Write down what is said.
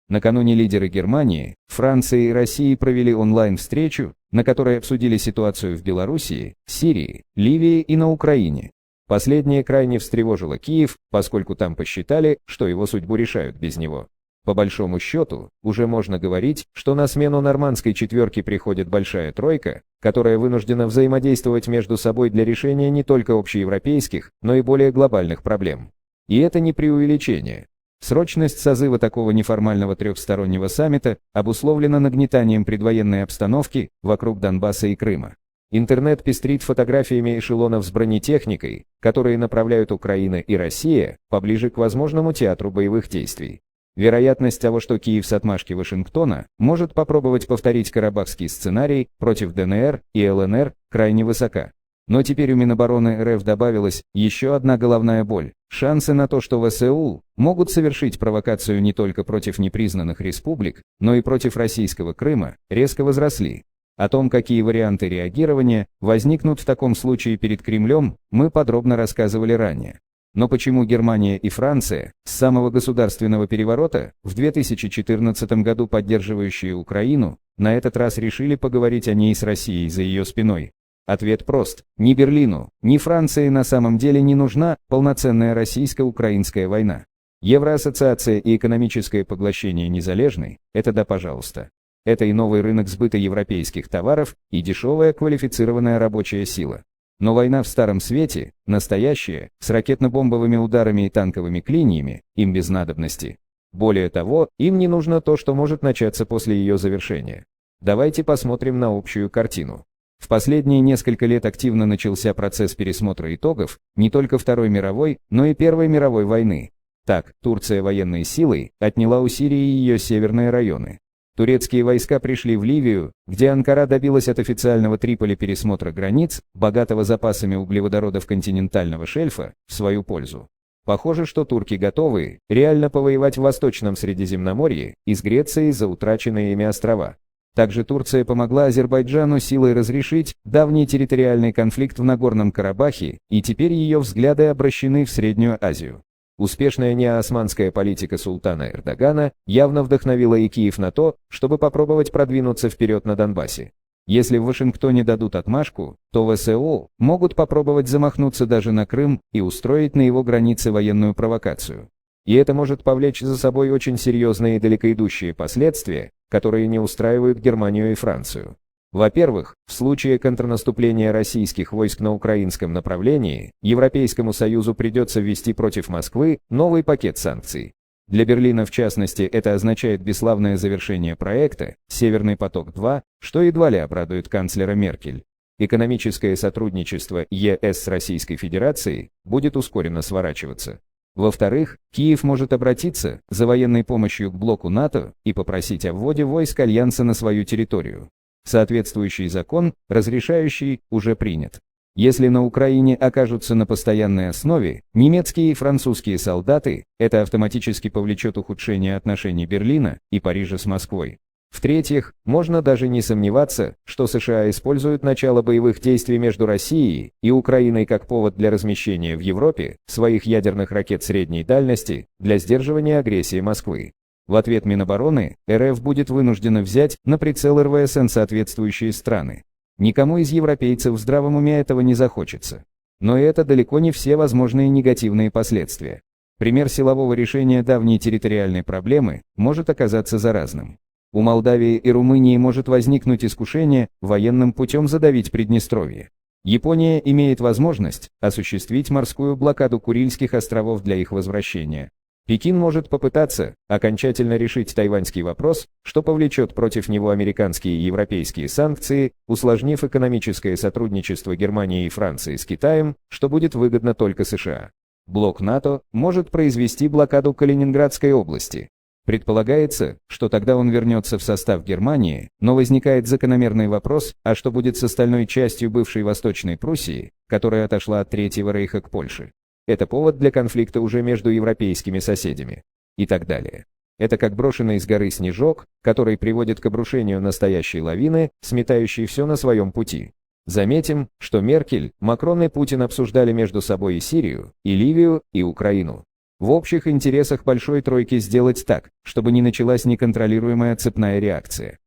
Накануне лидеры Германии, Франции и России провели онлайн-встречу, на которой обсудили ситуацию в Белоруссии, Сирии, Ливии и на Украине. Последнее крайне встревожило Киев, поскольку там посчитали, что его судьбу решают без него. По большому счету, уже можно говорить, что на смену нормандской четверке приходит большая тройка, которая вынуждена взаимодействовать между собой для решения не только общеевропейских, но и более глобальных проблем. И это не преувеличение. Срочность созыва такого неформального трехстороннего саммита обусловлена нагнетанием предвоенной обстановки вокруг Донбасса и Крыма. Интернет пестрит фотографиями эшелонов с бронетехникой, которые направляют Украина и Россия поближе к возможному театру боевых действий. Вероятность того, что Киев с отмашки Вашингтона может попробовать повторить карабахский сценарий против ДНР и ЛНР, крайне высока. Но теперь у Минобороны РФ добавилась еще одна головная боль. Шансы на то, что ВСУ могут совершить провокацию не только против непризнанных республик, но и против российского Крыма, резко возросли. О том, какие варианты реагирования возникнут в таком случае перед Кремлем, мы подробно рассказывали ранее. Но почему Германия и Франция, с самого государственного переворота, в 2014 году поддерживающие Украину, на этот раз решили поговорить о ней с Россией за ее спиной? Ответ прост. Ни Берлину, ни Франции на самом деле не нужна полноценная российско-украинская война. Евроассоциация и экономическое поглощение незалежной – это да пожалуйста. Это и новый рынок сбыта европейских товаров, и дешевая квалифицированная рабочая сила. Но война в Старом Свете, настоящая, с ракетно-бомбовыми ударами и танковыми клиньями, им без надобности. Более того, им не нужно то, что может начаться после ее завершения. Давайте посмотрим на общую картину. В последние несколько лет активно начался процесс пересмотра итогов не только Второй мировой, но и Первой мировой войны. Так, Турция военной силой отняла у Сирии ее северные районы. Турецкие войска пришли в Ливию, где Анкара добилась от официального Триполи пересмотра границ, богатого запасами углеводородов континентального шельфа, в свою пользу. Похоже, что турки готовы реально повоевать в Восточном Средиземноморье и с Грецией за утраченные ими острова. Также Турция помогла Азербайджану силой разрешить давний территориальный конфликт в Нагорном Карабахе, и теперь ее взгляды обращены в Среднюю Азию. Успешная неосманская политика султана Эрдогана явно вдохновила и Киев на то, чтобы попробовать продвинуться вперед на Донбассе. Если в Вашингтоне дадут отмашку, то ВСУ могут попробовать замахнуться даже на Крым и устроить на его границе военную провокацию. И это может повлечь за собой очень серьезные и далекоидущие последствия, которые не устраивают Германию и Францию. Во-первых, в случае контрнаступления российских войск на украинском направлении, Европейскому Союзу придется ввести против Москвы новый пакет санкций. Для Берлина, в частности, это означает бесславное завершение проекта «Северный поток-2», что едва ли обрадует канцлера Меркель. Экономическое сотрудничество ЕС с Российской Федерацией будет ускоренно сворачиваться. Во-вторых, Киев может обратиться за военной помощью к блоку НАТО и попросить о вводе войск Альянса на свою территорию. Соответствующий закон, разрешающий, уже принят. Если на Украине окажутся на постоянной основе немецкие и французские солдаты, это автоматически повлечет ухудшение отношений Берлина и Парижа с Москвой. В-третьих, можно даже не сомневаться, что США используют начало боевых действий между Россией и Украиной как повод для размещения в Европе своих ядерных ракет средней дальности для сдерживания агрессии Москвы. В ответ Минобороны РФ будет вынуждена взять на прицел РВСН соответствующие страны. Никому из европейцев в здравом уме этого не захочется. Но это далеко не все возможные негативные последствия. Пример силового решения давней территориальной проблемы может оказаться заразным. У Молдавии и Румынии может возникнуть искушение военным путем задавить Приднестровье. Япония имеет возможность осуществить морскую блокаду Курильских островов для их возвращения. Пекин может попытаться окончательно решить тайваньский вопрос, что повлечет против него американские и европейские санкции, усложнив экономическое сотрудничество Германии и Франции с Китаем, что будет выгодно только США. Блок НАТО может произвести блокаду Калининградской области. Предполагается, что тогда он вернется в состав Германии, но возникает закономерный вопрос, а что будет с остальной частью бывшей Восточной Пруссии, которая отошла от Третьего Рейха к Польше? Это повод для конфликта уже между европейскими соседями. И так далее. Это как брошенный с горы снежок, который приводит к обрушению настоящей лавины, сметающей все на своем пути. Заметим, что Меркель, Макрон и Путин обсуждали между собой и Сирию, и Ливию, и Украину. В общих интересах Большой Тройки сделать так, чтобы не началась неконтролируемая цепная реакция.